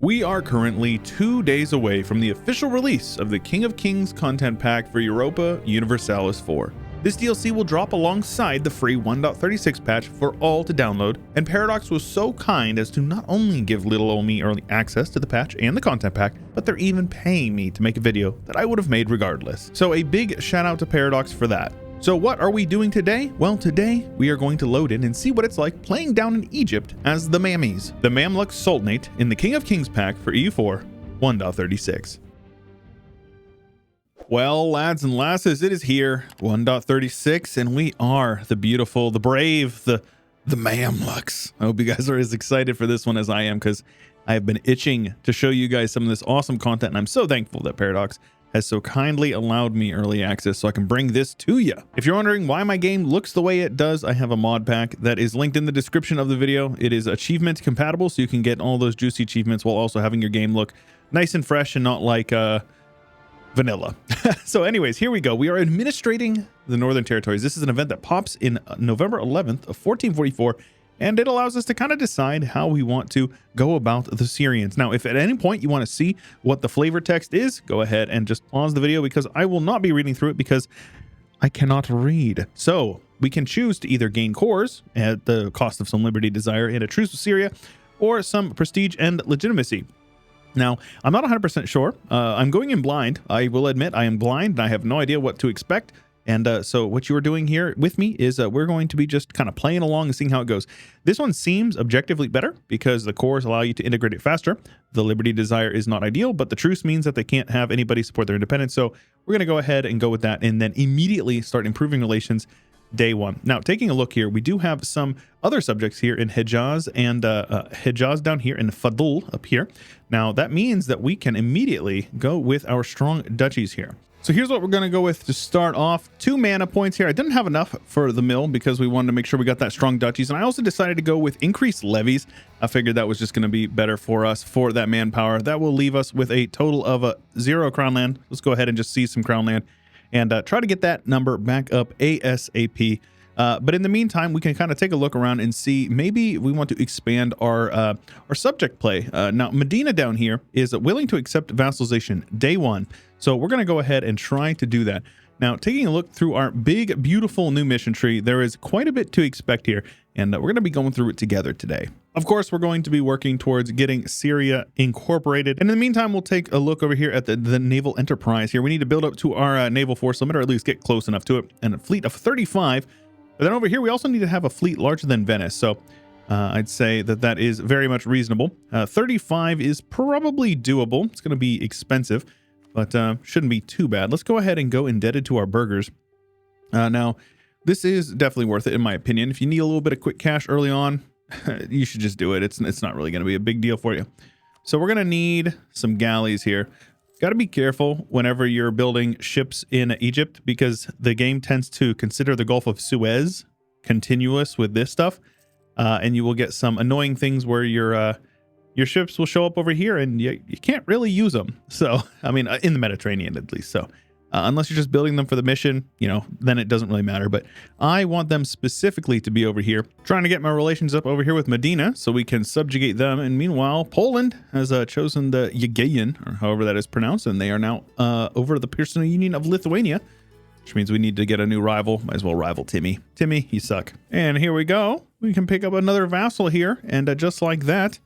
We are currently 2 days away from the official release of the King of Kings content pack for Europa Universalis IV. This DLC will drop alongside the free 1.36 patch for all to download, and Paradox was so kind as to not only give little old me early access to the patch and the content pack, but they're even paying me to make a video that I would have made regardless. So a big shout out to Paradox for that. So what are we doing today? Well, today we are going to load in and see what it's like playing down in Egypt as the Mammies, the Mamluks Sultanate in the King of Kings pack for EU4 1.36. Well, lads and lasses, it is here, 1.36, and we are the beautiful, the brave, the Mamluks. I hope you guys are as excited for this one as I am, because I have been itching to show you guys some of this awesome content, and I'm so thankful that Paradox has so kindly allowed me early access so I can bring this to you. If you're wondering why my game looks the way it does, I have a mod pack that is linked in the description of the video. It is achievement compatible, so you can get all those juicy achievements while also having your game look nice and fresh and not like vanilla. So anyways, here we go. We are administrating the Northern Territories. This is an event that pops in November 11th of 1444, and it allows us to kind of decide how we want to go about the Syrians. Now, if at any point you want to see what the flavor text is, go ahead and just pause the video, because I will not be reading through it because I cannot read. So we can choose to either gain cores at the cost of some liberty, desire, and a truce with Syria, or some prestige and legitimacy. Now, I'm not 100% sure. I'm going in blind. I will admit I am blind and I have no idea what to expect. And so what you are doing here with me is we're going to be just kind of playing along and seeing how it goes. This one seems objectively better because the cores allow you to integrate it faster. The liberty desire is not ideal, but the truce means that they can't have anybody support their independence. So we're going to go ahead and go with that and then immediately start improving relations day one. Now, taking a look here, we do have some other subjects here in Hejaz and Hejaz down here and Fadul up here. Now, that means that we can immediately go with our strong duchies here. So here's what we're going to go with to start off. 2 mana points here. I didn't have enough for the mill because we wanted to make sure we got that strong duchies. And I also decided to go with increased levies. I figured that was just going to be better for us for that manpower. That will leave us with a total of 0 crown land. Let's go ahead and just seize some crown land and try to get that number back up ASAP. But in the meantime, we can kind of take a look around and see maybe we want to expand our subject play. Now, Medina down here is willing to accept vassalization day 1. So we're going to go ahead and try to do that. Now, taking a look through our big, beautiful new mission tree, there is quite a bit to expect here, and we're going to be going through it together today. Of course, we're going to be working towards getting Syria incorporated. And in the meantime, we'll take a look over here at the naval enterprise here. We need to build up to our naval force limit, or at least get close enough to it, and a fleet of 35. But then over here, we also need to have a fleet larger than Venice. So I'd say that that is very much reasonable. 35 is probably doable. It's going to be expensive, but shouldn't be too bad. Let's go ahead and go indebted to our burghers. Now, this is definitely worth it, in my opinion. If you need a little bit of quick cash early on, you should just do it. It's not really going to be a big deal for you. So we're going to need some galleys here. Got to be careful whenever you're building ships in Egypt, because the game tends to consider the Gulf of Suez continuous with this stuff, and you will get some annoying things where your ships will show up over here and you can't really use them. So, I mean, in the Mediterranean at least. So, unless you're just building them for the mission, you know, then it doesn't really matter. But I want them specifically to be over here, trying to get my relations up over here with Medina so we can subjugate them. And meanwhile, Poland has chosen the Jagiellon, or however that is pronounced, and they are now over the personal union of Lithuania, which means we need to get a new rival. Might as well rival Timmy. Timmy, you suck. And here we go. We can pick up another vassal here. And just like that,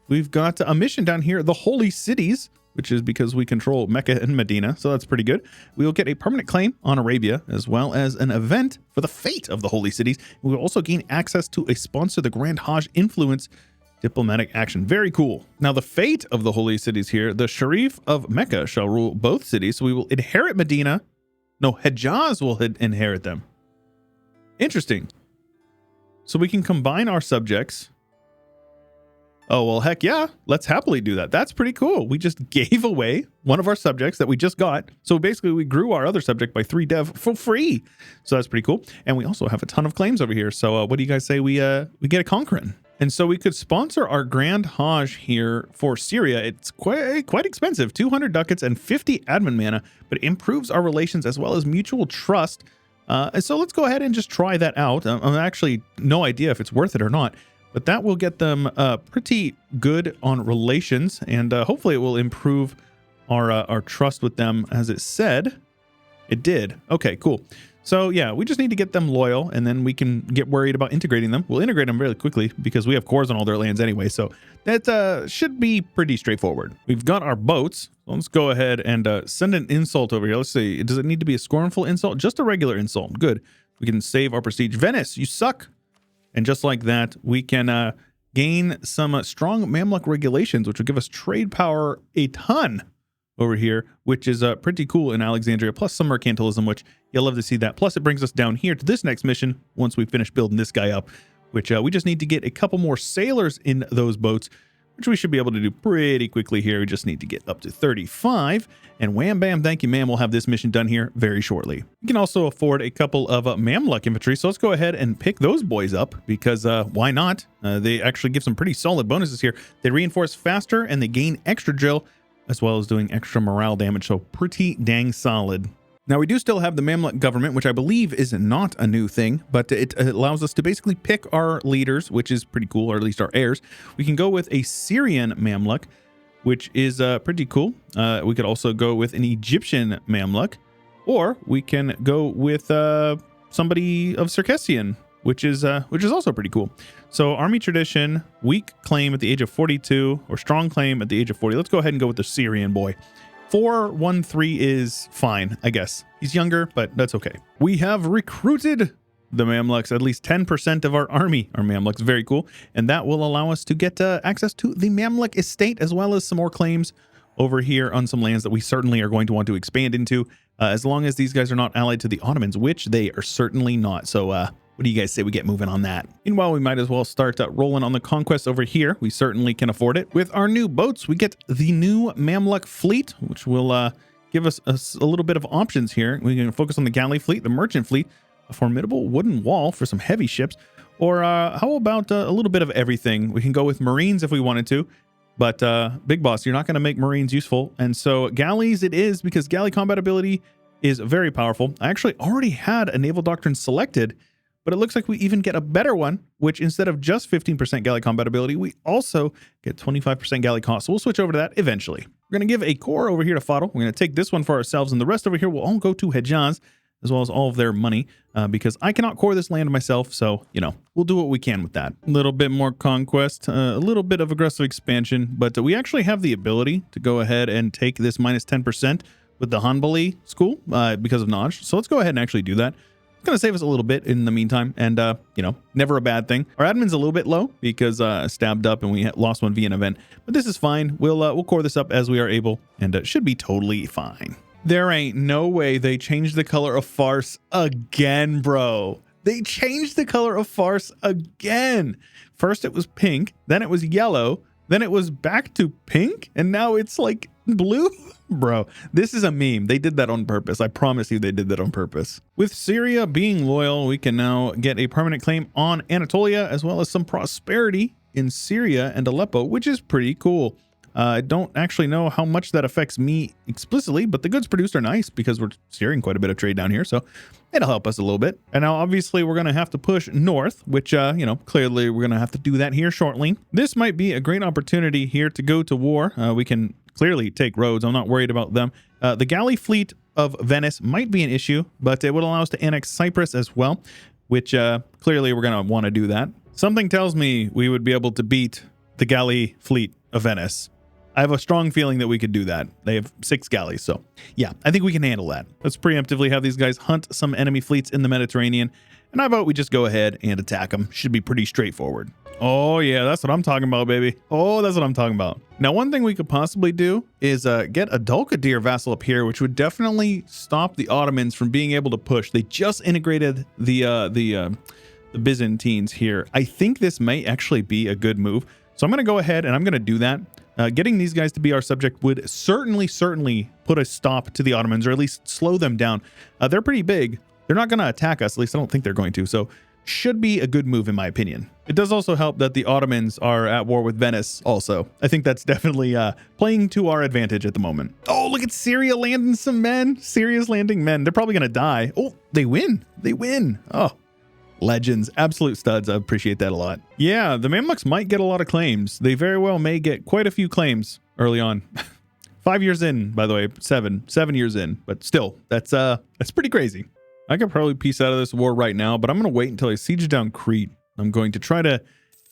we've got a mission down here, the Holy Cities, which is because we control Mecca and Medina. So that's pretty good. We will get a permanent claim on Arabia, as well as an event for the fate of the Holy Cities. We will also gain access to a sponsor the Grand Hajj influence diplomatic action. Very cool. Now, the fate of the Holy Cities here, the Sharif of Mecca shall rule both cities. So we will inherit Medina. No, Hejaz will inherit them. Interesting. So we can combine our subjects. Oh, well, heck yeah. Let's happily do that. That's pretty cool. We just gave away one of our subjects that we just got. So basically, we grew our other subject by 3 dev for free. So that's pretty cool. And we also have a ton of claims over here. So what do you guys say we get a conqueror? And so we could sponsor our Grand Hajj here for Syria. It's quite expensive, 200 ducats and 50 admin mana, but it improves our relations as well as mutual trust. And so let's go ahead and just try that out. I'm actually no idea if it's worth it or not. but that will get them pretty good on relations, and hopefully it will improve our trust with them, as it said. It did. Okay, cool. So yeah, we just need to get them loyal, and then we can get worried about integrating them. We'll integrate them really quickly because we have cores on all their lands anyway, so that should be pretty straightforward. We've got our boats. So let's go ahead and send an insult over here. Let's see. Does it need to be a scornful insult? Just a regular insult. Good. We can save our prestige. Venice, you suck. And just like that, we can gain some strong Mamluk regulations, which will give us trade power a ton over here, which is pretty cool in Alexandria, plus some mercantilism, which you'll love to see that. Plus it brings us down here to this next mission once we finish building this guy up, which we just need to get a couple more sailors in those boats, which we should be able to do pretty quickly here. We just need to get up to 35, and wham bam, thank you ma'am, we'll have this mission done here very shortly. We can also afford a couple of Mamluk infantry, so let's go ahead and pick those boys up, because why not? They actually give some pretty solid bonuses here. They reinforce faster and they gain extra drill, as well as doing extra morale damage, so pretty dang solid. Now, we do still have the Mamluk government, which I believe is not a new thing, but it allows us to basically pick our leaders, which is pretty cool, or at least our heirs. We can go with a Syrian Mamluk, which is pretty cool. We could also go with an Egyptian Mamluk, or we can go with somebody of Circassian, which is also pretty cool. So army tradition, weak claim at the age of 42, or strong claim at the age of 40. Let's go ahead and go with the Syrian boy. 413 is fine, I guess. He's younger, but that's okay. We have recruited the Mamluks. At least 10% of our army are Mamluks. Very cool. And that will allow us to get access to the Mamluk estate, as well as some more claims over here on some lands that we certainly are going to want to expand into, as long as these guys are not allied to the Ottomans, which they are certainly not. So what do you guys say we get moving on that? Meanwhile, we might as well start rolling on the conquest over here. We certainly can afford it. With our new boats, we get the new Mamluk fleet, which will give us a little bit of options here. We can focus on the galley fleet, the merchant fleet, a formidable wooden wall for some heavy ships, or how about a little bit of everything? We can go with marines if we wanted to, but Big Boss, you're not going to make marines useful. And so galleys it is, because galley combat ability is very powerful. I actually already had a naval doctrine selected, but it looks like we even get a better one, which instead of just 15% galley combat ability, we also get 25% galley cost. So we'll switch over to that eventually. We're going to give a core over here to Fadl. We're going to take this one for ourselves, and the rest over here will all go to Hejaz, as well as all of their money, because I cannot core this land myself. So, you know, we'll do what we can with that. A little bit more conquest, a little bit of aggressive expansion, but we actually have the ability to go ahead and take this minus 10% with the Hanbali school because of Naj. So let's go ahead and actually do that. It's going to save us a little bit in the meantime, and you know, never a bad thing. Our admin's a little bit low because stabbed up and we lost one via an event, but this is fine. We'll core this up as we are able, and it should be totally fine. There ain't no way they changed the color of farce again, bro. They changed the color of farce again. First it was pink, then it was yellow, then it was back to pink, and now it's like blue. Bro, this is a meme. They did that on purpose. I promise you they did that on purpose. With Syria being loyal, we can now get a permanent claim on Anatolia, as well as some prosperity in Syria and Aleppo, which is pretty cool. I don't actually know how much that affects me explicitly, but the goods produced are nice because we're steering quite a bit of trade down here, so it'll help us a little bit. And now obviously we're going to have to push north, which, you know, clearly we're going to have to do that here shortly. This might be a great opportunity here to go to war. We can clearly take roads. I'm not worried about them. The galley fleet of Venice might be an issue, but it would allow us to annex Cyprus as well, which clearly we're going to want to do that. Something tells me we would be able to beat the galley fleet of Venice. I have a strong feeling that we could do that. They have 6 galleys, so yeah, I think we can handle that. Let's preemptively have these guys hunt some enemy fleets in the Mediterranean, and I vote we just go ahead and attack them. Should be pretty straightforward. Oh yeah, that's what I'm talking about, baby. Oh, that's what I'm talking about. Now, one thing we could possibly do is get a Dulkadir vassal up here, which would definitely stop the Ottomans from being able to push. They just integrated the Byzantines here. I think this may actually be a good move. So I'm going to go ahead and I'm going to do that. Getting these guys to be our subject would certainly put a stop to the Ottomans, or at least slow them down. They're pretty big. They're not going to attack us. At least I don't think they're going to. So should be a good move in my opinion. It does also help that the Ottomans are at war with Venice also. I think that's definitely playing to our advantage at the moment. Oh, look at Syria landing some men. Syria's landing men. They're probably going to die. Oh, they win. They win. Oh, Legends, absolute studs. I appreciate that a lot. Yeah, the Mamluks might get a lot of claims. They very well may get quite a few claims early on. 5 years in, by the way, seven years in, but still, that's pretty crazy. I could probably piece out of this war right now, but I'm going to wait until I siege down Crete. I'm going to try to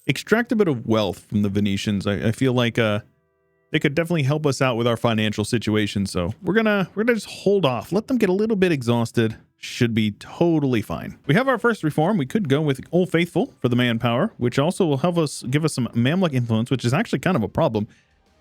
extract a bit of wealth from the Venetians. I feel like they could definitely help us out with our financial situation. So we're gonna just hold off, let them get a little bit exhausted. Should be totally fine. We have our first reform. We could go with Old Faithful for the manpower, which also will help us give us some Mamluk influence, which is actually kind of a problem.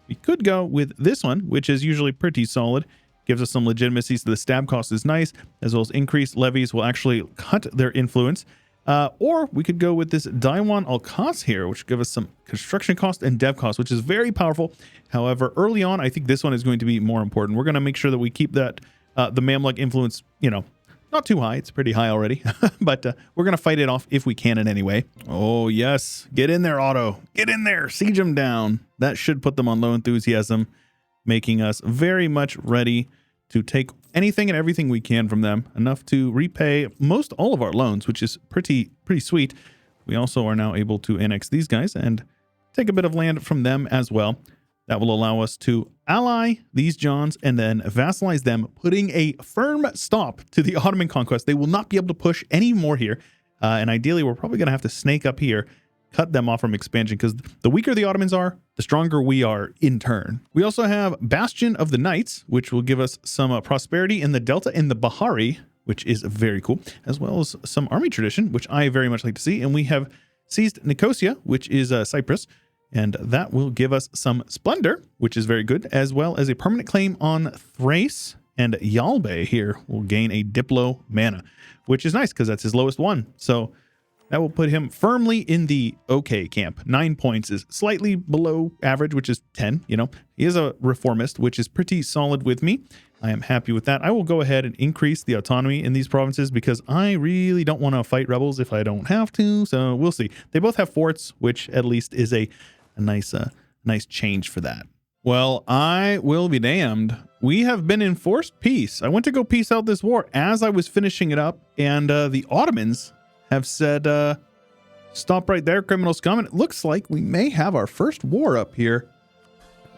We could go with this one, which is usually pretty solid. Gives us some legitimacy, so the stab cost is nice, as well as increased levies will actually cut their influence. Or we could go with this Daiwan Al-Qas here, which give us some construction cost and dev cost, which is very powerful. However, early on, I think this one is going to be more important. We're going to make sure that we keep that the Mamluk influence, you know, not too high. It's pretty high already, but we're going to fight it off if we can in any way. Oh, yes. Get in there, Otto. Get in there. Siege them down. That should put them on low enthusiasm, making us very much ready to take anything and everything we can from them, enough to repay most all of our loans, which is pretty sweet. We also are now able to annex these guys and take a bit of land from them as well. That will allow us to ally these Johns and then vassalize them, putting a firm stop to the Ottoman conquest. They will not be able to push any more here. And ideally, we're probably going to have to snake up here, cut them off from expansion, because the weaker the Ottomans are, the stronger we are in turn. We also have Bastion of the Knights, which will give us some prosperity in the Delta and the Bahari, which is very cool, as well as some army tradition, which I very much like to see. And we have seized Nicosia, which is Cyprus, and that will give us some splendor, which is very good, as well as a permanent claim on Thrace, and Yalbe here will gain a Diplo mana, which is nice because that's his lowest one. So that will put him firmly in the okay camp. 9 points is slightly below average, which is 10. You know, he is a reformist, which is pretty solid with me. I am happy with that. I will go ahead and increase the autonomy in these provinces because I really don't want to fight rebels if I don't have to. So we'll see. They both have forts, which at least is a nice change for that. Well, I will be damned. We have been in forced peace. I went to go peace out this war as I was finishing it up, and the Ottomans have said, stop right there, criminal scum. And it looks like we may have our first war up here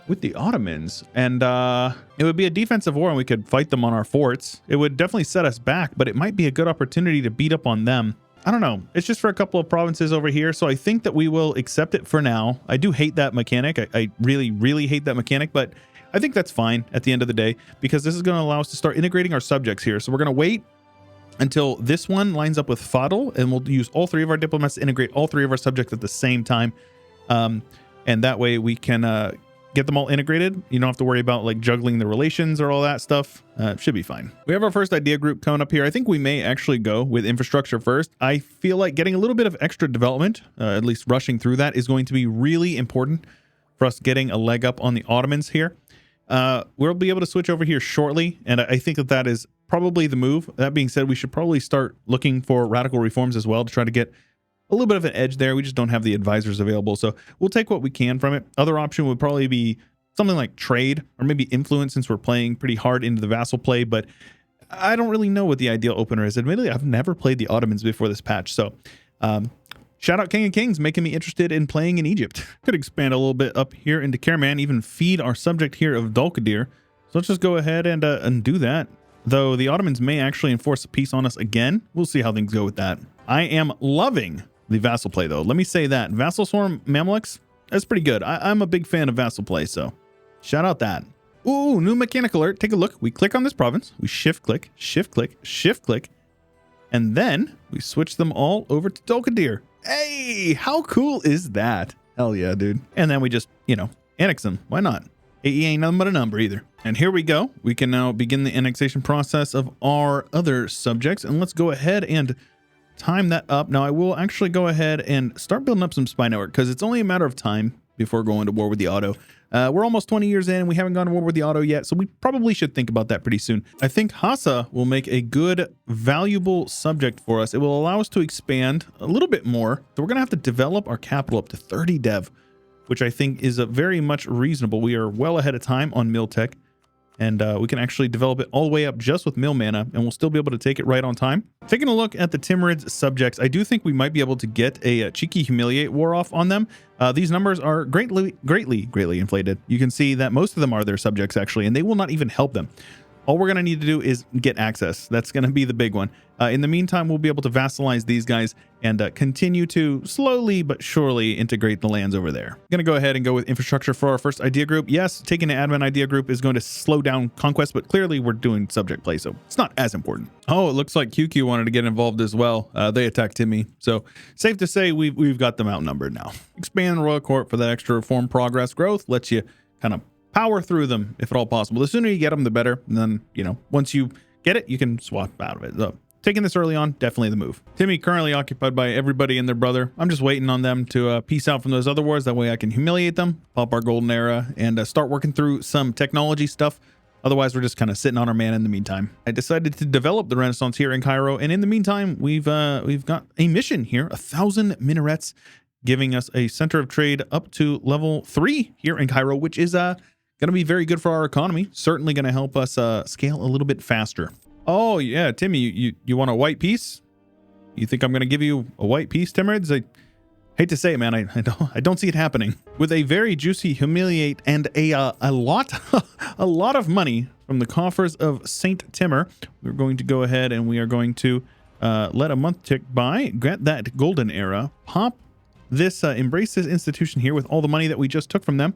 with the Ottomans. And it would be a defensive war and we could fight them on our forts. It would definitely set us back, but it might be a good opportunity to beat up on them. I don't know. It's just for a couple of provinces over here. So I think that we will accept it for now. I do hate that mechanic. I really hate that mechanic, but I think that's fine at the end of the day, because this is going to allow us to start integrating our subjects here. So we're going to wait until this one lines up with Fadl, and we'll use all three of our diplomats to integrate all three of our subjects at the same time. And that way we can get them all integrated. You don't have to worry about like juggling the relations or all that stuff. It should be fine. We have our first idea group coming up here. I think we may actually go with infrastructure first. I feel like getting a little bit of extra development, at least rushing through that, is going to be really important for us getting a leg up on the Ottomans here. We'll be able to switch over here shortly, and I think that that is probably the move. That being said, we should probably start looking for radical reforms as well to try to get a little bit of an edge there. We just don't have the advisors available, so we'll take what we can from it. Other option would probably be something like trade or maybe influence, since we're playing pretty hard into the vassal play, but I don't really know what the ideal opener is. Admittedly, I've never played the Ottomans before this patch, so shout out King of Kings, making me interested in playing in Egypt. Could expand a little bit up here into Karaman, even feed our subject here of Dulkadir. So let's just go ahead and do that. Though the Ottomans may actually enforce a peace on us again. We'll see how things go with that. I am loving the vassal play, though. Let me say that. Vassal Swarm Mamluks, that's pretty good. I'm a big fan of vassal play, so shout out that. Ooh, new mechanic alert. Take a look. We click on this province. We shift click, shift click, shift click, and then we switch them all over to Dulkadir. Hey, how cool is that? Hell yeah, dude. And then we just, you know, annex them. Why not? AE ain't nothing but a number either. And here we go. We can now begin the annexation process of our other subjects. And let's go ahead and time that up. Now, I will actually go ahead and start building up some spy network, because it's only a matter of time before going to war with the Otto. We're almost 20 years in. We haven't gone to war with the Otto yet, so we probably should think about that pretty soon. I think Hassa will make a good, valuable subject for us. It will allow us to expand a little bit more. So we're going to have to develop our capital up to 30 dev, which I think is a very much reasonable. We are well ahead of time on mill tech, and we can actually develop it all the way up just with mill mana, and we'll still be able to take it right on time. Taking a look at the Timurids subjects, I do think we might be able to get a cheeky humiliate war off on them. These numbers are greatly inflated. You can see that most of them are their subjects actually, and they will not even help them. All we're going to need to do is get access. That's going to be the big one. In the meantime, we'll be able to vassalize these guys and continue to slowly but surely integrate the lands over there. I'm going to go ahead and go with infrastructure for our first idea group. Yes, taking an admin idea group is going to slow down conquest, but clearly we're doing subject play, so it's not as important. Oh, it looks like QQ wanted to get involved as well. They attacked Timmy, so safe to say we've got them outnumbered now. Expand the Royal Court for that extra reform progress growth. Lets you kind of power through them if at all possible. The sooner you get them, the better. And then, you know, once you get it, you can swap out of it. So taking this early on, definitely the move. Timmy currently occupied by everybody and their brother. I'm just waiting on them to peace out from those other wars. That way I can humiliate them, pop our golden era, and start working through some technology stuff. Otherwise, we're just kind of sitting on our mana in the meantime. I decided to develop the Renaissance here in Cairo, and in the meantime, we've got a mission here, 1,000 minarets, giving us a center of trade up to level 3 here in Cairo, which is going to be very good for our economy. Certainly going to help us scale a little bit faster. Oh yeah, Timmy, you want a white piece? You think I'm going to give you a white piece, Timurids? I hate to say it, man. I don't see it happening. With a very juicy humiliate and a lot of money from the coffers of Saint Timur, we're going to go ahead and we are going to let a month tick by, grant that golden era, pop this, embrace this institution here with all the money that we just took from them.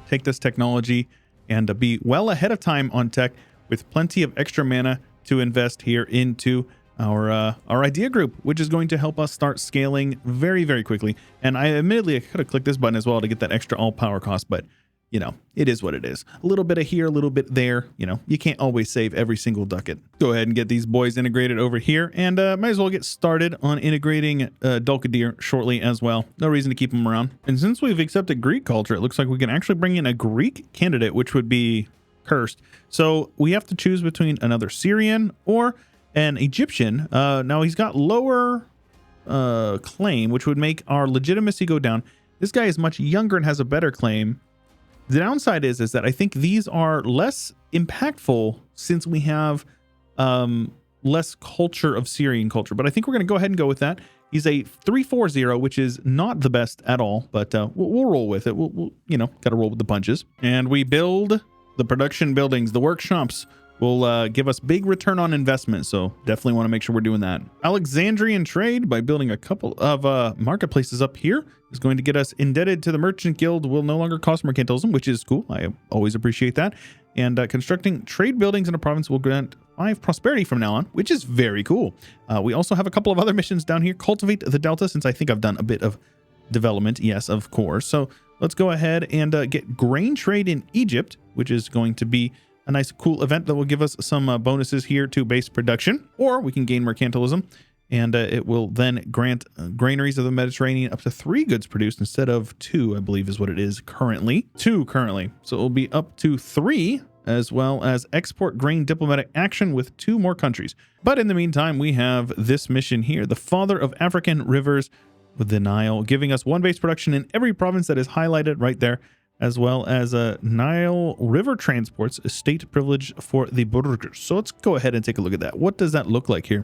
Take this technology and be well ahead of time on tech with plenty of extra mana to invest here into our idea group, which is going to help us start scaling very, very quickly. And I could have clicked this button as well to get that extra all power cost, but you know, it is what it is. A little bit of here, a little bit there. You know, you can't always save every single ducat. Go ahead and get these boys integrated over here, and might as well get started on integrating Dulkadir shortly as well. No reason to keep them around. And since we've accepted Greek culture, it looks like we can actually bring in a Greek candidate, which would be cursed. So we have to choose between another Syrian or an Egyptian. Now he's got lower claim, which would make our legitimacy go down. This guy is much younger and has a better claim. The downside is that I think these are less impactful since we have less culture of Syrian culture. But I think we're going to go ahead and go with that. He's a 340, which is not the best at all, but we'll roll with it. We'll you know, got to roll with the punches. And we build the production buildings, the workshops will give us big return on investment. So definitely want to make sure we're doing that. Alexandrian trade by building a couple of marketplaces up here is going to get us indebted to the Merchant Guild. Will no longer cost mercantilism, which is cool. I always appreciate that. And constructing trade buildings in a province will grant 5 prosperity from now on, which is very cool. We also have a couple of other missions down here. Cultivate the Delta, since I think I've done a bit of development. Yes, of course. So let's go ahead and get grain trade in Egypt, which is going to be a nice cool event that will give us some bonuses here to base production, or we can gain mercantilism, and it will then grant granaries of the Mediterranean up to 3 goods produced instead of 2, I believe is what it is currently. 2 currently. So it will be up to 3, as well as export grain diplomatic action with 2 more countries. But in the meantime, we have this mission here, the Father of African Rivers with the Nile, giving us 1 base production in every province that is highlighted right there, as well as a Nile River transports, a state privilege for the burghers. So let's go ahead and take a look at that. What does that look like here?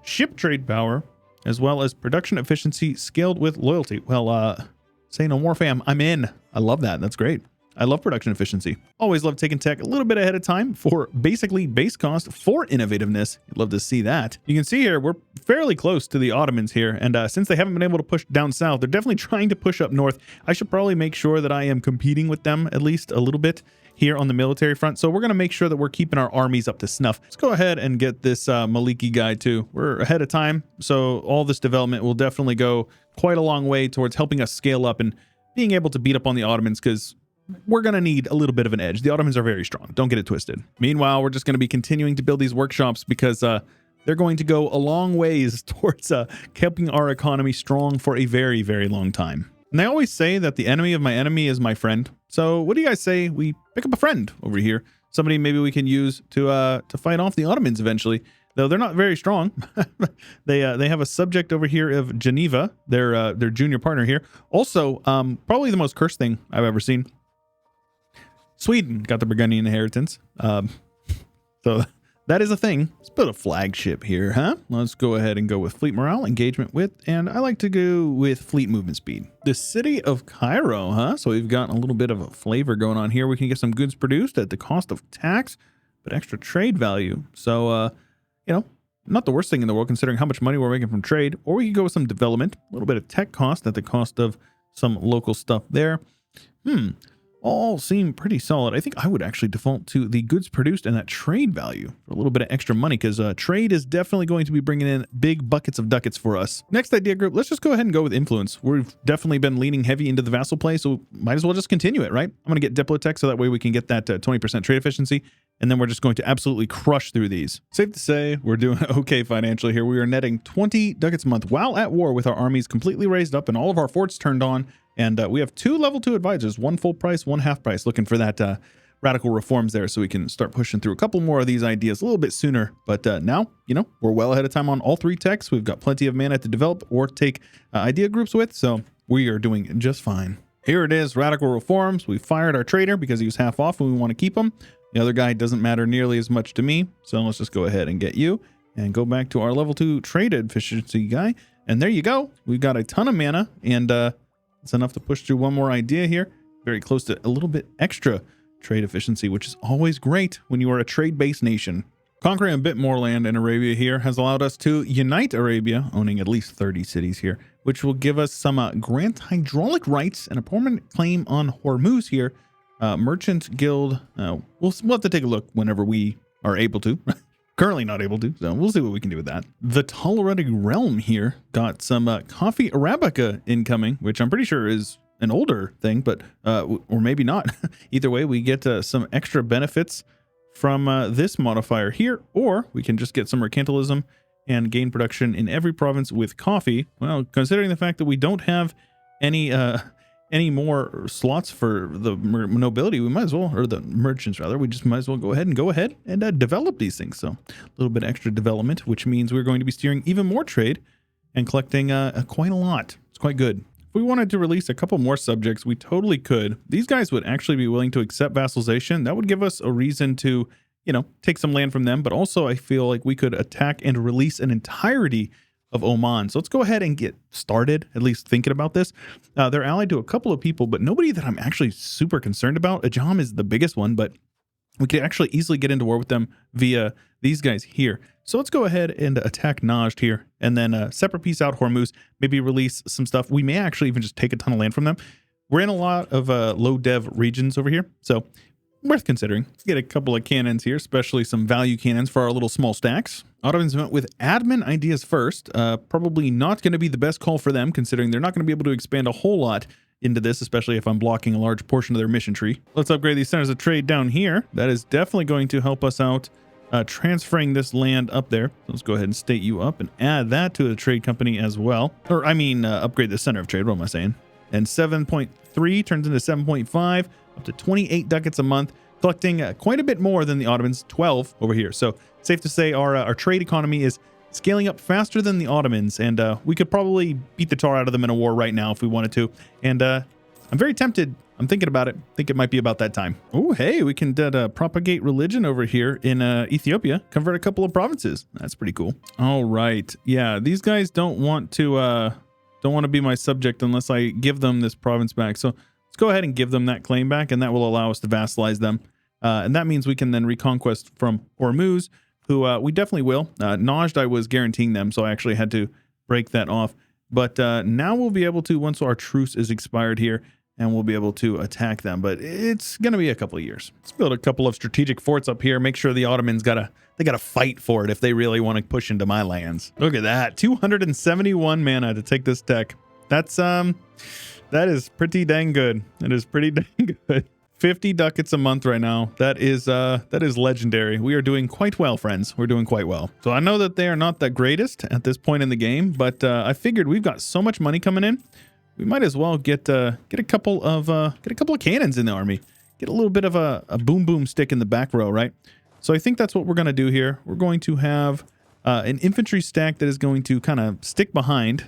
Ship trade power, as well as production efficiency scaled with loyalty. Well, say no more, fam. I'm in. I love that. That's great. I love production efficiency. Always love taking tech a little bit ahead of time for basically base cost for innovativeness. You'd love to see that. You can see here, we're fairly close to the Ottomans here. And since they haven't been able to push down south, they're definitely trying to push up north. I should probably make sure that I am competing with them at least a little bit here on the military front. So we're going to make sure that we're keeping our armies up to snuff. Let's go ahead and get this Maliki guy too. We're ahead of time. So all this development will definitely go quite a long way towards helping us scale up and being able to beat up on the Ottomans, because we're going to need a little bit of an edge. The Ottomans are very strong. Don't get it twisted. Meanwhile, we're just going to be continuing to build these workshops because they're going to go a long ways towards keeping our economy strong for a very, very long time. And they always say that the enemy of my enemy is my friend. So what do you guys say we pick up a friend over here? Somebody maybe we can use to fight off the Ottomans eventually. Though they're not very strong. They have a subject over here of Geneva, their junior partner here. Also, probably the most cursed thing I've ever seen. Sweden got the Burgundian inheritance. So that is a thing. Let's put a flagship here, huh? Let's go ahead and go with fleet morale, engagement width, and I like to go with fleet movement speed. The city of Cairo, huh? So we've got a little bit of a flavor going on here. We can get some goods produced at the cost of tax, but extra trade value. So, you know, not the worst thing in the world considering how much money we're making from trade. Or we could go with some development, a little bit of tech cost at the cost of some local stuff there. All seem pretty solid. I think I would actually default to the goods produced and that trade value for a little bit of extra money, because trade is definitely going to be bringing in big buckets of ducats for us. Next idea group, let's just go ahead and go with influence. We've definitely been leaning heavy into the vassal play, so might as well just continue it, right? I'm going to get Diplotech so that way we can get that 20% trade efficiency, and then we're just going to absolutely crush through these. Safe to say we're doing okay financially here. We are netting 20 ducats a month while at war with our armies completely raised up and all of our forts turned on. And we have 2 level 2 advisors, 1 full price, 1 half price, looking for that radical reforms there so we can start pushing through a couple more of these ideas a little bit sooner. But now, you know, we're well ahead of time on all 3 techs. We've got plenty of mana to develop or take idea groups with, so we are doing just fine. Here it is, radical reforms. We fired our trader because he was half off and we want to keep him. The other guy doesn't matter nearly as much to me, so let's just go ahead and get you and go back to our level 2 trade efficiency guy. And there you go. We've got a ton of mana, and it's enough to push through one more idea here. Very close to a little bit extra trade efficiency, which is always great when you are a trade-based nation. Conquering a bit more land in Arabia here has allowed us to unite Arabia, owning at least 30 cities here, which will give us some grant hydraulic rights and a permanent claim on Hormuz here. Merchant Guild, we'll have to take a look whenever we are able to. Currently not able to, so we'll see what we can do with that. The Tolerating Realm here got some coffee Arabica incoming, which I'm pretty sure is an older thing, but or maybe not. Either way, we get some extra benefits from this modifier here, or we can just get some mercantilism and gain production in every province with coffee. Well, considering the fact that we don't have any more slots for the nobility, we might as well, or the merchants rather, we just might as well go ahead and develop these things. So a little bit extra development, which means we're going to be steering even more trade and collecting quite a lot. It's quite good. If we wanted to release a couple more subjects, we totally could. These guys would actually be willing to accept vassalization. That would give us a reason to, you know, take some land from them, but also I feel like we could attack and release an entirety of Oman. So let's go ahead and get started, at least thinking about this. They're allied to a couple of people, but nobody that I'm actually super concerned about. Ajam is the biggest one, but we could actually easily get into war with them via these guys here. So let's go ahead and attack Najd here, and then separate piece out Hormuz, maybe release some stuff. We may actually even just take a ton of land from them. We're in a lot of low dev regions over here, so worth considering. Let's get a couple of cannons here, especially some value cannons for our little small stacks. Ottomans went with admin ideas first. Probably not going to be the best call for them, considering they're not going to be able to expand a whole lot into this, especially if I'm blocking a large portion of their mission tree. Let's upgrade these centers of trade down here. That is definitely going to help us out transferring this land up there. So let's go ahead and state you up and add that to the trade company as well. Or I mean, upgrade the center of trade. What am I saying? And 7.3 turns into 7.5, up to 28 ducats a month, collecting quite a bit more than the Ottomans, 12 over here. So safe to say our trade economy is scaling up faster than the Ottomans, and we could probably beat the tar out of them in a war right now if we wanted to. And I'm very tempted. I'm thinking about it. I think it might be about that time. Oh, hey, we can propagate religion over here in Ethiopia, convert a couple of provinces. That's pretty cool. All right. Yeah, these guys don't want to be my subject unless I give them this province back. So let's go ahead and give them that claim back, and that will allow us to vassalize them. And that means we can then reconquest from Hormuz, who we definitely will. Najd, I was guaranteeing them, so I actually had to break that off. But now we'll be able to, once our truce is expired here, and we'll be able to attack them. But it's going to be a couple of years. Let's build a couple of strategic forts up here. Make sure the Ottomans gotta fight for it if they really want to push into my lands. Look at that, 271 mana to take this tech. That is pretty dang good. It is pretty dang good. 50 ducats a month right now. That is legendary. We are doing quite well, friends. We're doing quite well. So I know that they are not the greatest at this point in the game, but I figured we've got so much money coming in, we might as well get a couple of cannons in the army. Get a little bit of a boom boom stick in the back row, right? So I think that's what we're going to do here. We're going to have an infantry stack that is going to kind of stick behind,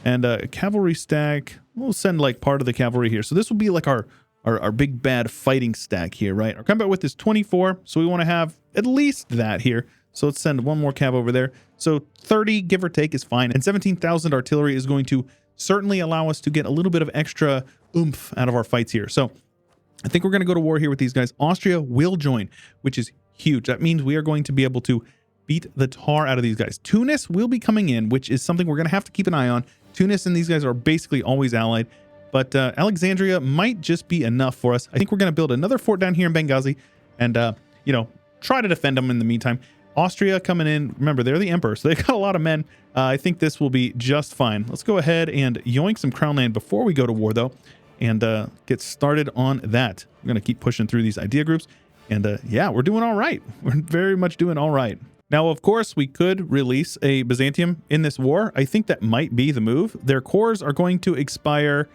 and a cavalry stack. We'll send like part of the cavalry here. So this will be like our our big bad fighting stack here, right? Our combat width is 24, so we want to have at least that here. So let's send one more cav over there. So 30, give or take, is fine. And 17,000 artillery is going to certainly allow us to get a little bit of extra oomph out of our fights here. So I think we're going to go to war here with these guys. Austria will join, which is huge. That means we are going to be able to beat the tar out of these guys. Tunis will be coming in, which is something we're going to have to keep an eye on. Tunis and these guys are basically always allied. But Alexandria might just be enough for us. I think we're going to build another fort down here in Benghazi and, you know, try to defend them in the meantime. Austria coming in. Remember, they're the emperor, so they've got a lot of men. I think this will be just fine. Let's go ahead and yoink some crown land before we go to war, though, and get started on that. I'm going to keep pushing through these idea groups. And yeah, we're doing all right. We're very much doing all right. Now, of course, we could release a Byzantium in this war. I think that might be the move. Their cores are going to expire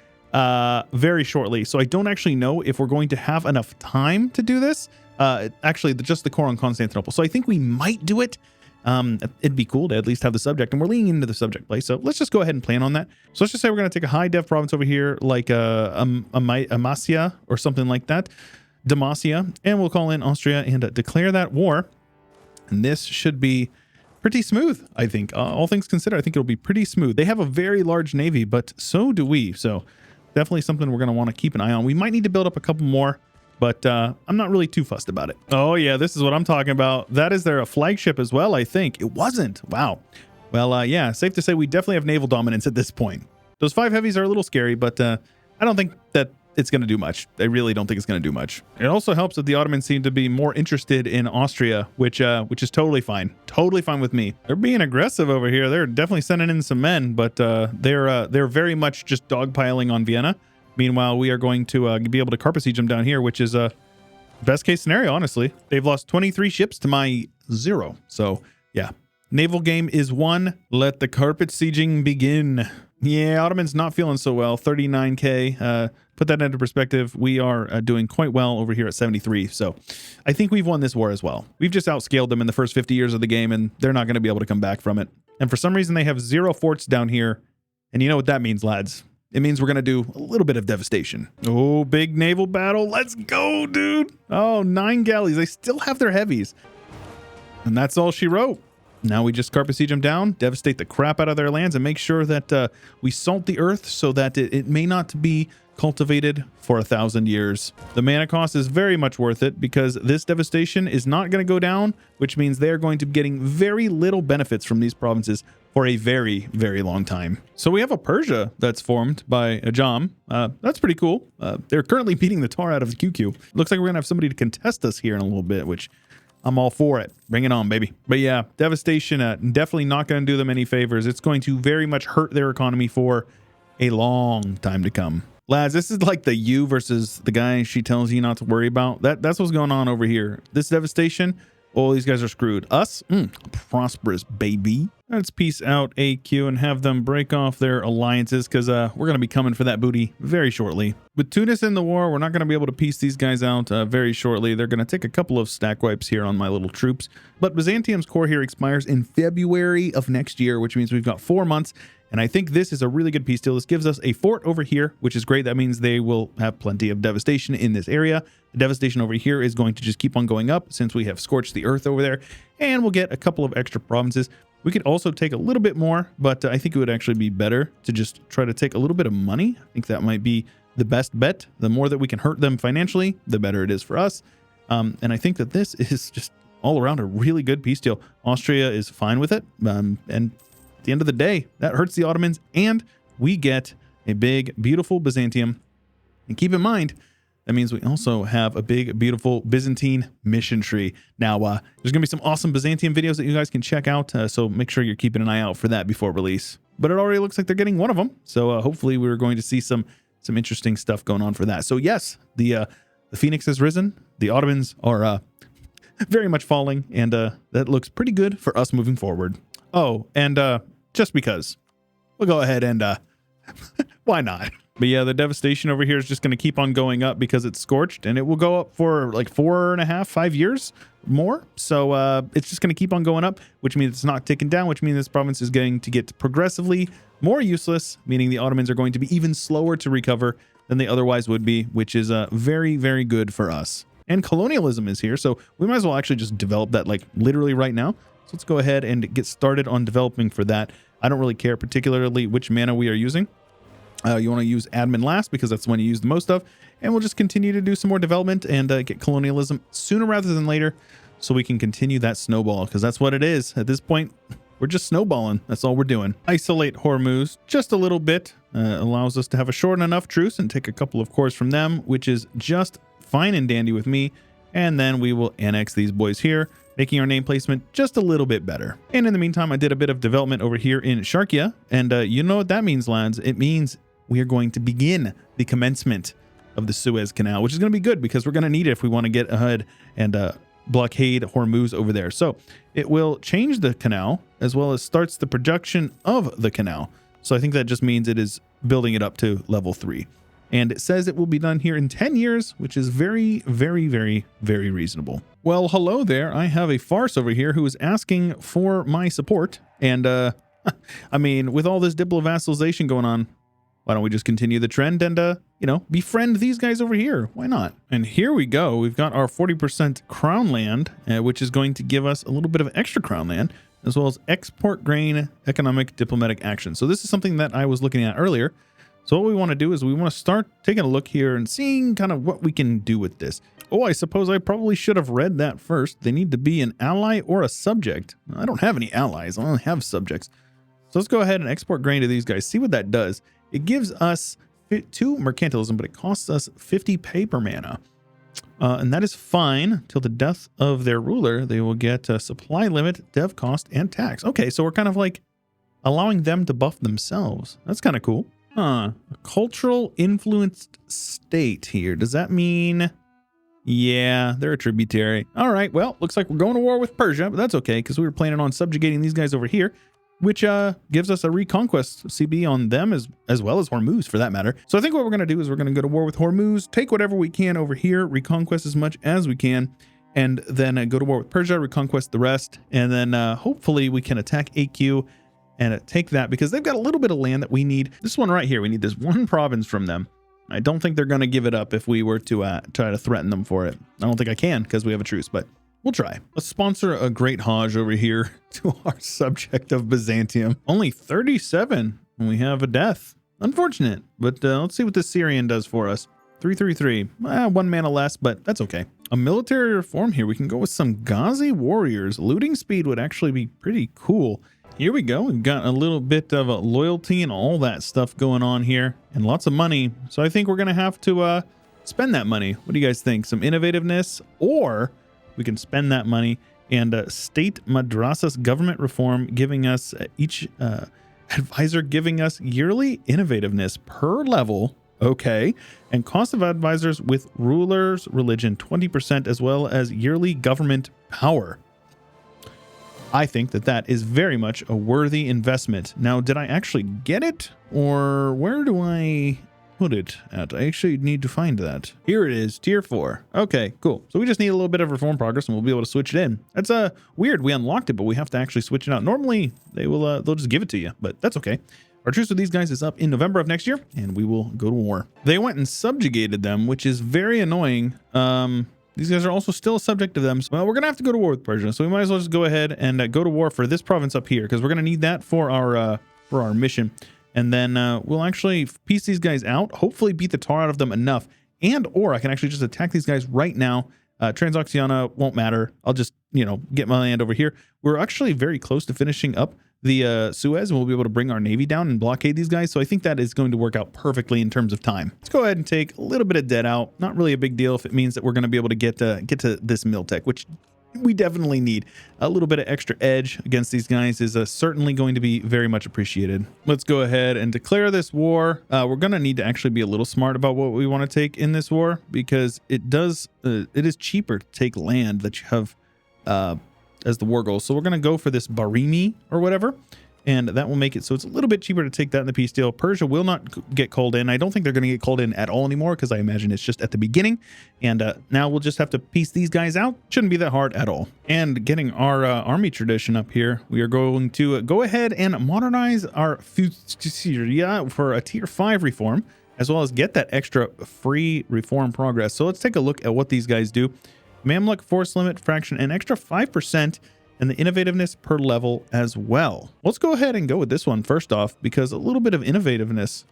very shortly. So I don't actually know if we're going to have enough time to do this. Actually, just the core on Constantinople. So I think we might do it. It'd be cool to at least have the subject, and we're leaning into the subject play. So let's just go ahead and plan on that. So let's just say we're going to take a high dev province over here, like Amasia or something like that. Demacia, and we'll call in Austria and declare that war. And this should be pretty smooth, I think. All things considered, I think it'll be pretty smooth. They have a very large navy, but so do we. So definitely something we're going to want to keep an eye on. We might need to build up a couple more, but I'm not really too fussed about it. Oh, yeah, this is what I'm talking about. That is their flagship as well, I think. It wasn't. Wow. Well, yeah, safe to say we definitely have naval dominance at this point. Those 5 heavies are a little scary, but I don't think that it's going to do much. I really don't think it's going to do much. It also helps that the Ottomans seem to be more interested in Austria, which is totally fine. Totally fine with me. They're being aggressive over here. They're definitely sending in some men, but they're very much just dogpiling on Vienna. Meanwhile, we are going to be able to carpet siege them down here, which is best case scenario, honestly. They've lost 23 ships to my 0. So yeah, naval game is won. Let the carpet sieging begin. Yeah, Ottomans not feeling so well. 39k. Put that into perspective, we are doing quite well over here at 73. So I think we've won this war as well. We've just outscaled them in the first 50 years of the game, and they're not going to be able to come back from it. And for some reason, they have 0 forts down here. And you know what that means, lads. It means we're going to do a little bit of devastation. Oh, big naval battle. Let's go, dude. Oh, 9 galleys. They still have their heavies. And that's all she wrote. Now we just carpet siege them down, devastate the crap out of their lands, and make sure that we salt the earth so that it may not be cultivated for 1,000 years. The mana cost is very much worth it because this devastation is not going to go down, which means they're going to be getting very little benefits from these provinces for a very, very long time. So we have a Persia that's formed by Ajam. That's pretty cool. They're currently beating the tar out of the QQ. Looks like we're going to have somebody to contest us here in a little bit, which I'm all for it. Bring it on, baby. But yeah, devastation, definitely not going to do them any favors. It's going to very much hurt their economy for a long time to come. Lads, this is like the you versus the guy she tells you not to worry about. That's what's going on over here. This devastation, oh, these guys are screwed. Us? Prosperous, baby. Let's peace out AQ and have them break off their alliances because we're going to be coming for that booty very shortly. With Tunis in the war, we're not going to be able to piece these guys out very shortly. They're going to take a couple of stack wipes here on my little troops. But Byzantium's core here expires in February of next year, which means we've got 4 months. And I think this is a really good peace deal. This gives us a fort over here, which is great. That means they will have plenty of devastation in this area. The devastation over here is going to just keep on going up since we have scorched the earth over there. And we'll get a couple of extra provinces. We could also take a little bit more, but I think it would actually be better to just try to take a little bit of money. I think that might be the best bet. The more that we can hurt them financially, the better it is for us. And I think that this is just all around a really good peace deal. Austria is fine with it. And at the end of the day, that hurts the Ottomans, and we get a big, beautiful Byzantium. And keep in mind, that means we also have a big, beautiful Byzantine mission tree. Now, there's going to be some awesome Byzantium videos that you guys can check out, so make sure you're keeping an eye out for that before release. But it already looks like they're getting one of them, so hopefully we're going to see some interesting stuff going on for that. So yes, the Phoenix has risen. The Ottomans are very much falling, and that looks pretty good for us moving forward. Oh, and just because, we'll go ahead and why not? But yeah, the devastation over here is just going to keep on going up because it's scorched, and it will go up for like 4.5, 5 years more. So it's just going to keep on going up, which means it's not ticking down, which means this province is going to get progressively more useless, meaning the Ottomans are going to be even slower to recover. than they otherwise would be, which is very, very good for us. And colonialism is here, so we might as well actually just develop that like literally right now. So let's go ahead and get started on developing for that. I don't really care particularly which mana we are using. You want to use admin last because that's the one you use the most of. And we'll just continue to do some more development and get colonialism sooner rather than later so we can continue that snowball, because that's what it is. At this point, we're just snowballing. That's all we're doing. Isolate Hormuz just a little bit. Allows us to have a short enough truce and take a couple of cores from them, which is just fine and dandy with me. And then we will annex these boys here, making our name placement just a little bit better. And in the meantime, I did a bit of development over here in Sharkia. And you know what that means, lads. It means we are going to begin the commencement of the Suez Canal, which is going to be good because we're going to need it if we want to get ahead and blockade Hormuz over there. So it will change the canal as well as starts the production of the canal. So I think that just means it is building it up to level 3. And it says it will be done here in 10 years, which is very, very, very, very reasonable. Well, hello there. I have a farce over here who is asking for my support. And I mean, with all this diplo-vassalization going on, why don't we just continue the trend and, you know, befriend these guys over here? Why not? And here we go. We've got our 40% crown land, which is going to give us a little bit of extra crown land, as well as export grain, economic, diplomatic action. So this is something that I was looking at earlier. So what we want to do is we want to start taking a look here and seeing kind of what we can do with this. Oh, I suppose I probably should have read that first. They need to be an ally or a subject. I don't have any allies. I only have subjects. So let's go ahead and export grain to these guys. See what that does. It gives us 2 mercantilism, but it costs us 50 paper mana. And that is fine till the death of their ruler. They will get a supply limit, dev cost, and tax. Okay, so we're kind of like allowing them to buff themselves. That's kind of cool. A cultural influenced state here. Does that mean... Yeah, they're a tributary. All right, well, looks like we're going to war with Persia, but that's okay because we were planning on subjugating these guys over here, which gives us a reconquest CB on them as well as Hormuz for that matter. So I think what we're going to do is we're going to go to war with Hormuz, take whatever we can over here, reconquest as much as we can, and then go to war with Persia, reconquest the rest, and then hopefully we can attack AQ and take that because they've got a little bit of land that we need. This one right here, we need this one province from them. I don't think they're going to give it up if we were to try to threaten them for it. I don't think I can because we have a truce, but we'll try. Let's sponsor a great Hajj over here to our subject of Byzantium. Only 37 when we have a death. Unfortunate, but let's see what this Syrian does for us. 333. 1 mana less, but that's okay. A military reform here. We can go with some Ghazi warriors. Looting speed would actually be pretty cool. Here we go. We've got a little bit of a loyalty and all that stuff going on here and lots of money. So I think we're going to have to spend that money. What do you guys think? Some innovativeness, or we can spend that money and state madrasas government reform, giving us each advisor giving us yearly innovativeness per level. Okay. And cost of advisors with rulers, religion, 20%, as well as yearly government power. I think that that is very much a worthy investment. Now, did I actually get it? Or where do I put it at? I actually need to find that. Here it is, tier 4. Okay, cool. So we just need a little bit of reform progress and we'll be able to switch it in. That's weird. We unlocked it, but we have to actually switch it out. Normally, they'll just give it to you, but that's okay. Our truce with these guys is up in November of next year, and we will go to war. They went and subjugated them, which is very annoying. These guys are also still a subject of them. So, well, we're going to have to go to war with Persia. So we might as well just go ahead and go to war for this province up here, because we're going to need that for our mission. And then we'll actually piece these guys out, hopefully beat the tar out of them enough. Or I can actually just attack these guys right now. Transoxiana won't matter. I'll just, get my land over here. We're actually very close to finishing up the Suez, and we'll be able to bring our navy down and blockade these guys. So I think that is going to work out perfectly in terms of time. Let's go ahead and take a little bit of debt out. Not really a big deal if it means that we're going to be able to get to this Miltech, which we definitely need. A little bit of extra edge against these guys is certainly going to be very much appreciated. Let's go ahead and declare this war. We're going to need to actually be a little smart about what we want to take in this war, because it is cheaper to take land that you have as the war goal. So we're going to go for this Barimi or whatever, and that will make it so it's a little bit cheaper to take that in the peace deal. Persia will not get called in. I don't think they're going to get called in at all anymore, because I imagine it's just at the beginning. And now we'll just have to piece these guys out. Shouldn't be that hard at all. And getting our army tradition up here, we are going to go ahead and modernize our fusteria for a tier 5 reform. as well as get that extra free reform progress. So let's take a look at what these guys do. Mamluk force limit fraction, an extra 5%, and the innovativeness per level as well. Let's go ahead and go with this one first off, because a little bit of innovativeness,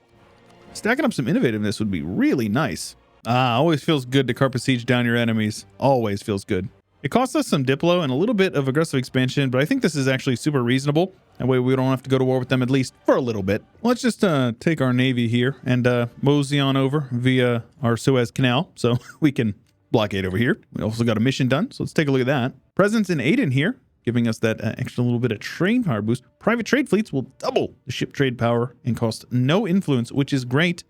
stacking up some innovativeness would be really nice. Always feels good to carpet siege down your enemies. Always feels good. It costs us some Diplo and a little bit of aggressive expansion, but I think this is actually super reasonable. That way we don't have to go to war with them, at least for a little bit. Let's just take our navy here and mosey on over via our Suez Canal so we can blockade over here. We also got a mission done, so let's take a look at that. Presence in Aden here, giving us that extra little bit of trade power boost. Private trade fleets will double the ship trade power and cost no influence, which is great.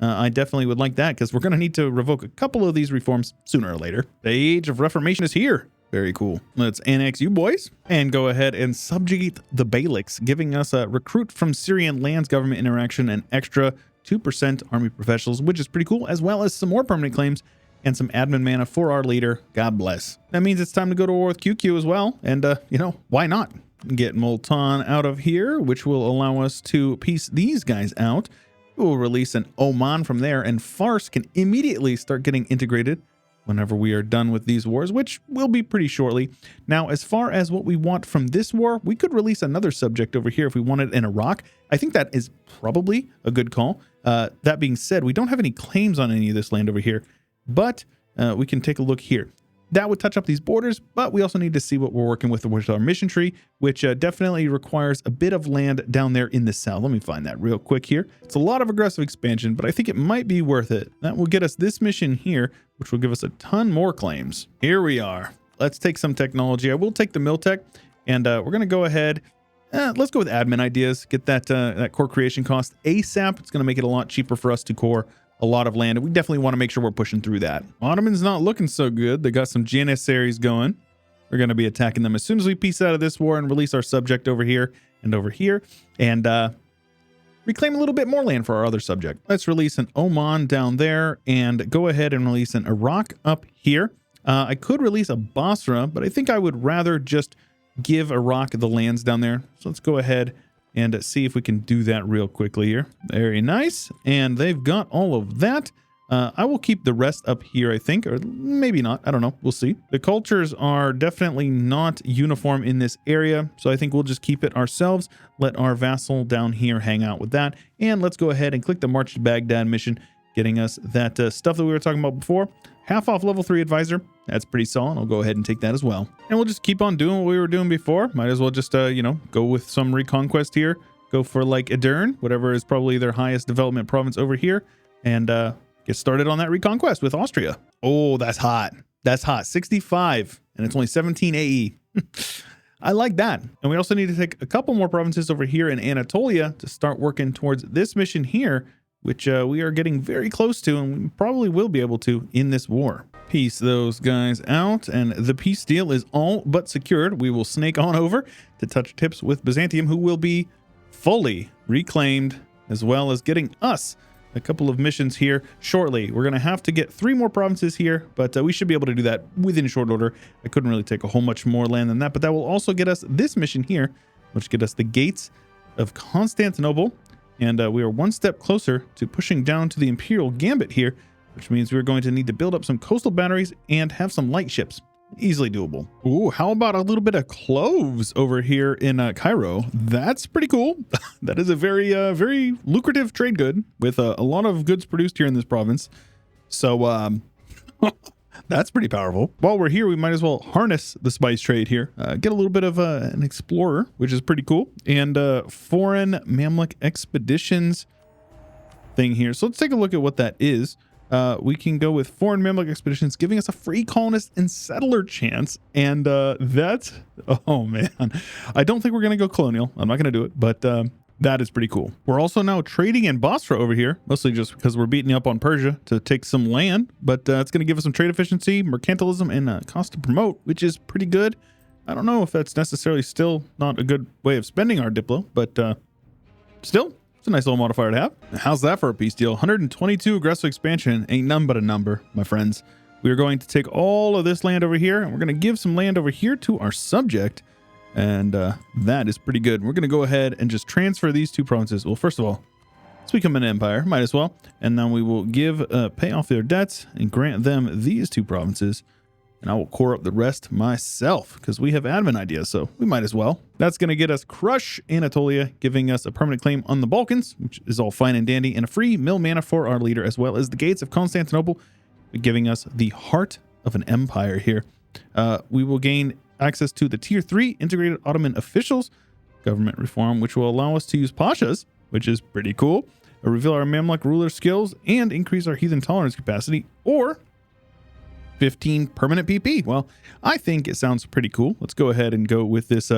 I definitely would like that because we're going to need to revoke a couple of these reforms sooner or later. The Age of Reformation is here. Very cool. Let's annex you boys and go ahead and subjugate the Beyliks, giving us a recruit from Syrian lands government interaction and extra 2% army professionals, which is pretty cool, as well as some more permanent claims and some admin mana for our leader. God bless. That means it's time to go to war with QQ as well. And, you know, why not? Get Multan out of here, which will allow us to piece these guys out. We'll release an Oman from there, and Fars can immediately start getting integrated whenever we are done with these wars, which will be pretty shortly. Now, as far as what we want from this war, we could release another subject over here if we wanted in Iraq. I think that is probably a good call. That being said, we don't have any claims on any of this land over here, but we can take a look here. That would touch up these borders, but we also need to see what we're working with our mission tree, which definitely requires a bit of land down there in the south. Let me find that real quick here. It's a lot of aggressive expansion, but I think it might be worth it. That will get us this mission here, which will give us a ton more claims. Here we are. Let's take some technology. I will take the Miltech, and we're going to go ahead. Let's go with admin ideas. Get that core creation cost ASAP. It's going to make it a lot cheaper for us to core a lot of land, and we definitely want to make sure we're pushing through that. Ottoman's not looking so good. They got some Janissaries going. We're going to be attacking them as soon as we piece out of this war and release our subject over here, and reclaim a little bit more land for our other subject. Let's release an Oman down there and go ahead and release an Iraq up here. I could release a Basra, but I think I would rather just give Iraq the lands down there. So let's go ahead and see if we can do that real quickly here. Very nice. And they've got all of that. I will keep the rest up here, I think, or maybe not. I don't know. We'll see. The cultures are definitely not uniform in this area, so I think we'll just keep it ourselves. Let our vassal down here hang out with that. And let's go ahead and click the March to Baghdad mission, getting us that stuff that we were talking about before. Half off level 3 advisor. That's pretty solid. I'll go ahead and take that as well. And we'll just keep on doing what we were doing before. Might as well just, you know, go with some reconquest here. Go for like Edirne, whatever is probably their highest development province over here. And get started on that reconquest with Austria. Oh, that's hot. That's hot. 65. And it's only 17 AE. I like that. And we also need to take a couple more provinces over here in Anatolia to start working towards this mission here, which we are getting very close to, and we probably will be able to in this war. Piece those guys out, and the peace deal is all but secured. We will snake on over to touch tips with Byzantium, who will be fully reclaimed, as well as getting us a couple of missions here shortly. We're going to have to get 3 more provinces here, but we should be able to do that within short order. I couldn't really take a whole much more land than that, but that will also get us this mission here, which get us the gates of Constantinople. And we are one step closer to pushing down to the Imperial Gambit here, which means we're going to need to build up some coastal batteries and have some light ships. Easily doable. Ooh, how about a little bit of cloves over here in Cairo? That's pretty cool. That is a very lucrative trade good with a lot of goods produced here in this province. So that's pretty powerful. While we're here, we might as well harness the spice trade here. Get a little bit of an explorer, which is pretty cool. And foreign Mamluk expeditions thing here. So let's take a look at what that is. We can go with foreign Mamluk expeditions, giving us a free colonist and settler chance. And that's, oh man, I don't think we're going to go colonial. I'm not going to do it, but that is pretty cool. We're also now trading in Basra over here, mostly just because we're beating up on Persia to take some land, but it's going to give us some trade efficiency, mercantilism, and cost to promote, which is pretty good. I don't know if that's necessarily still not a good way of spending our Diplo, but still, it's a nice little modifier to have. How's that for a peace deal? 122 aggressive expansion ain't none but a number, my friends. We are going to take all of this land over here, and we're going to give some land over here to our subject. And that is pretty good. We're going to go ahead and just transfer these 2 provinces. Well, first of all, Let's become an empire. Might as well. And then we will pay off their debts and grant them these 2 provinces. And I will core up the rest myself because we have admin ideas, so we might as well. That's going to get us Crush Anatolia, giving us a permanent claim on the Balkans, which is all fine and dandy, and a free mill mana for our leader, as well as the Gates of Constantinople, giving us the heart of an empire here. We will gain access to the Tier 3 Integrated Ottoman Officials government reform, which will allow us to use Pashas, which is pretty cool, reveal our Mamluk ruler skills, and increase our heathen tolerance capacity, or 15 permanent PP. Well, I think it sounds pretty cool. Let's go ahead and go with this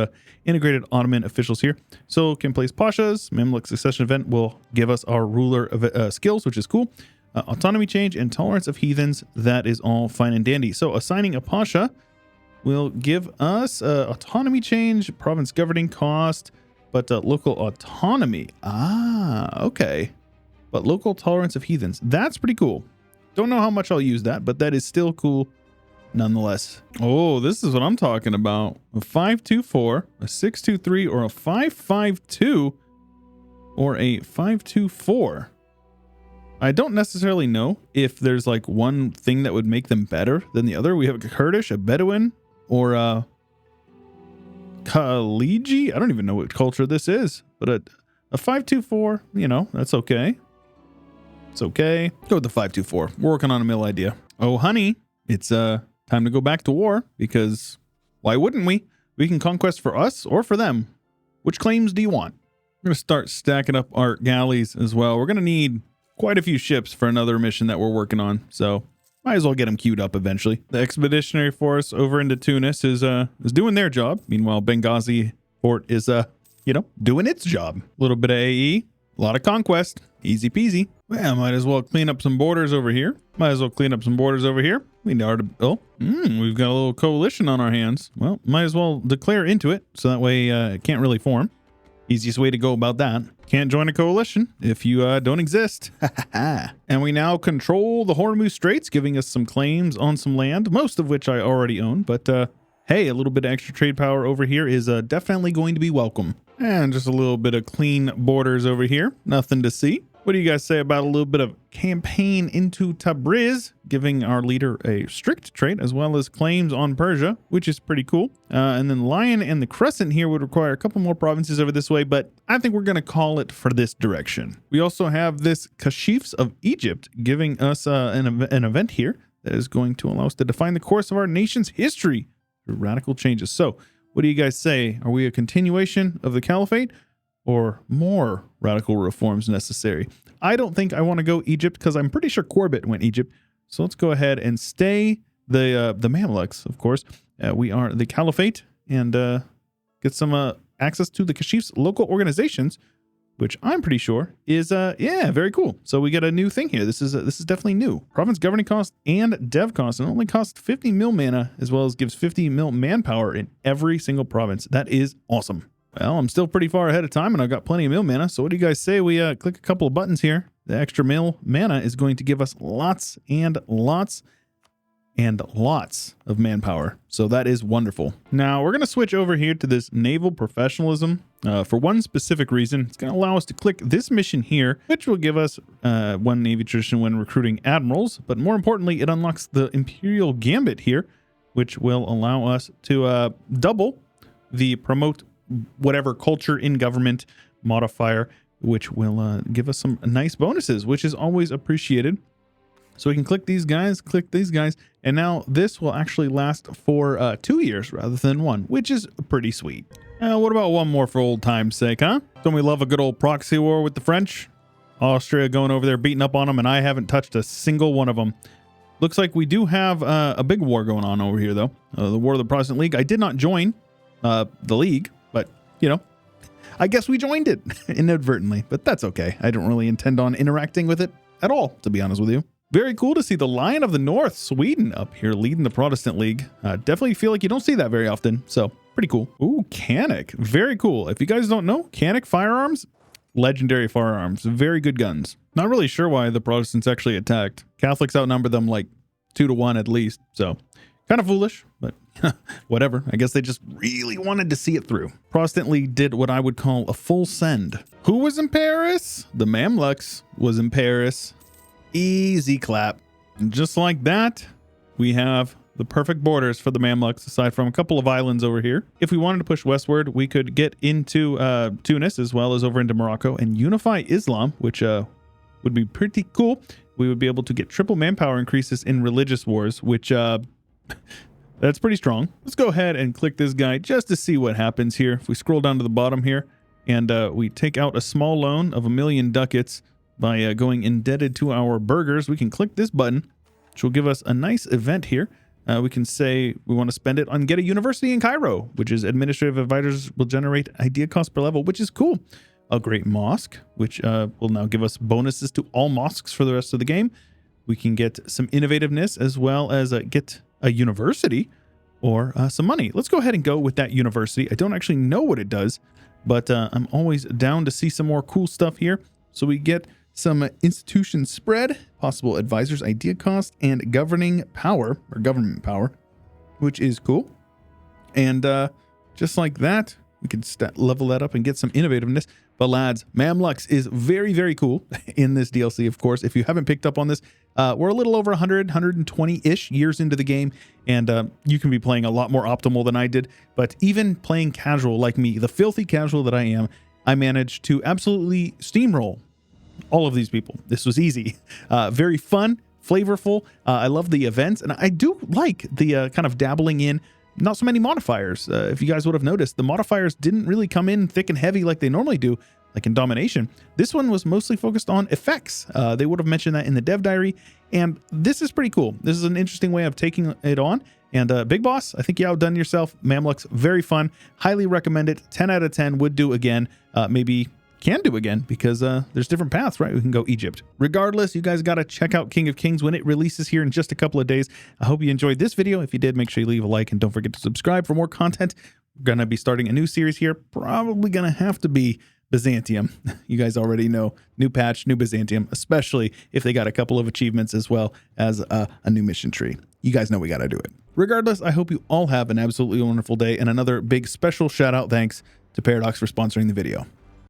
integrated Ottoman officials here. So can place Pashas. Mamluk succession event will give us our ruler of skills, which is cool. Autonomy change and tolerance of heathens. That is all fine and dandy. So assigning a Pasha will give us autonomy change, province governing cost, but local autonomy. Ah, okay. But local tolerance of heathens. That's pretty cool. Don't know how much I'll use that, but that is still cool nonetheless. Oh, this is what I'm talking about. A 524, a 623, or a 552, or a 524. I don't necessarily know if there's like one thing that would make them better than the other. We have a Kurdish, a Bedouin, or a Khaliji. I don't even know what culture this is, but a 524, you know, that's okay. It's okay. Go with the 524. We're working on a mill idea. Oh, honey, it's time to go back to war because why wouldn't we? We can conquest for us or for them. Which claims do you want? We're going to start stacking up our galleys as well. We're going to need quite a few ships for another mission that we're working on. So might as well get them queued up eventually. The expeditionary force over into Tunis is doing their job. Meanwhile, Benghazi fort is, doing its job. A little bit of AE, a lot of conquest. Easy peasy. Well, might as well clean up some borders over here. We've got a little coalition on our hands. Well, might as well declare into it so that way it can't really form. Easiest way to go about that. Can't join a coalition if you don't exist. And we now control the Hormuz Straits, giving us some claims on some land, most of which I already own. But hey, a little bit of extra trade power over here is definitely going to be welcome. And just a little bit of clean borders over here. Nothing to see. What do you guys say about a little bit of campaign into Tabriz, giving our leader a strict trait as well as claims on Persia, which is pretty cool. And then Lion and the Crescent here would require a couple more provinces over this way, but I think we're going to call it for this direction. We also have this Kashifs of Egypt giving us an event here that is going to allow us to define the course of our nation's history through radical changes. So what do you guys say? Are we a continuation of the Caliphate or more radical reforms necessary? I don't think I want to go Egypt because I'm pretty sure Corbett went Egypt. So let's go ahead and stay the Mamluks, of course. We are the Caliphate and get some access to the Kashif's local organizations, which I'm pretty sure is, very cool. So we get a new thing here. This is definitely new. Province governing cost and dev cost, and only costs 50 mil mana, as well as gives 50 mil manpower in every single province. That is awesome. Well, I'm still pretty far ahead of time, and I've got plenty of mill mana. So what do you guys say we click a couple of buttons here? The extra mill mana is going to give us lots and lots and lots of manpower. So that is wonderful. Now we're going to switch over here to this naval professionalism for one specific reason. It's going to allow us to click this mission here, which will give us one Navy tradition when recruiting admirals. But more importantly, it unlocks the Imperial Gambit here, which will allow us to double the promote whatever culture in government modifier, which will give us some nice bonuses, which is always appreciated. So we can click these guys, and now this will actually last for 2 years rather than 1, which is pretty sweet. What about one more for old time's sake, huh? Don't we love a good old proxy war with the French? Austria going over there beating up on them, and I haven't touched a single one of them. Looks like we do have a big war going on over here, though. The War of the Protestant League. I did not join the league, but, I guess we joined it inadvertently, but that's okay. I don't really intend on interacting with it at all, to be honest with you. Very cool to see the Lion of the North, Sweden, up here leading the Protestant League. Definitely feel like you don't see that very often, so pretty cool. Ooh, Canik. Very cool. If you guys don't know, Canik firearms, legendary firearms, very good guns. Not really sure why the Protestants actually attacked. Catholics outnumber them like 2 to 1 at least, so Kind of foolish, but whatever. I guess they just really wanted to see it through. Protestantly did what I would call a full send. Who was in Paris? The Mamluks was in Paris. Easy clap. And just like that, we have the perfect borders for the Mamluks, aside from a couple of islands over here. If we wanted to push westward, we could get into Tunis as well as over into Morocco and unify Islam, which would be pretty cool. We would be able to get triple manpower increases in religious wars, which that's pretty strong. Let's go ahead and click this guy just to see what happens here. If we scroll down to the bottom here and we take out a small loan of 1,000,000 ducats by going indebted to our burghers, we can click this button, which will give us a nice event here. We can say we want to spend it on get a university in Cairo, which is administrative advisors will generate idea cost per level, which is cool. A great mosque, which will now give us bonuses to all mosques for the rest of the game. We can get some innovativeness as well as get a university or some money. Let's go ahead and go with that university. I don't actually know what it does, but I'm always down to see some more cool stuff here. So we get some institution spread, possible advisors idea cost, and governing power or government power, which is cool. And just like that, we can level that up and get some innovativeness. But lads, Mamluks is very, very cool in this DLC, of course. If you haven't picked up on this, we're a little over 100, 120-ish years into the game, and you can be playing a lot more optimal than I did. But even playing casual like me, the filthy casual that I am, I managed to absolutely steamroll all of these people. This was easy. Very fun, flavorful. I love the events, and I do like the kind of dabbling in not so many modifiers. If you guys would have noticed, the modifiers didn't really come in thick and heavy like they normally do, like in Domination. This one was mostly focused on effects. They would have mentioned that in the dev diary, and this is pretty cool. This is an interesting way of taking it on. And Big Boss, I think you outdone yourself. Mamluks, very fun. Highly recommend it. 10 out of 10 would do again. Maybe can do again because there's different paths, right? We can go Egypt. Regardless, you guys got to check out King of Kings when it releases here in just a couple of days. I hope you enjoyed this video. If you did, make sure you leave a like and don't forget to subscribe for more content. We're going to be starting a new series here. Probably going to have to be Byzantium. You guys already know, new patch, new Byzantium, especially if they got a couple of achievements as well as a new mission tree. You guys know we got to do it. Regardless, I hope you all have an absolutely wonderful day, and another big special shout out thanks to Paradox for sponsoring the video.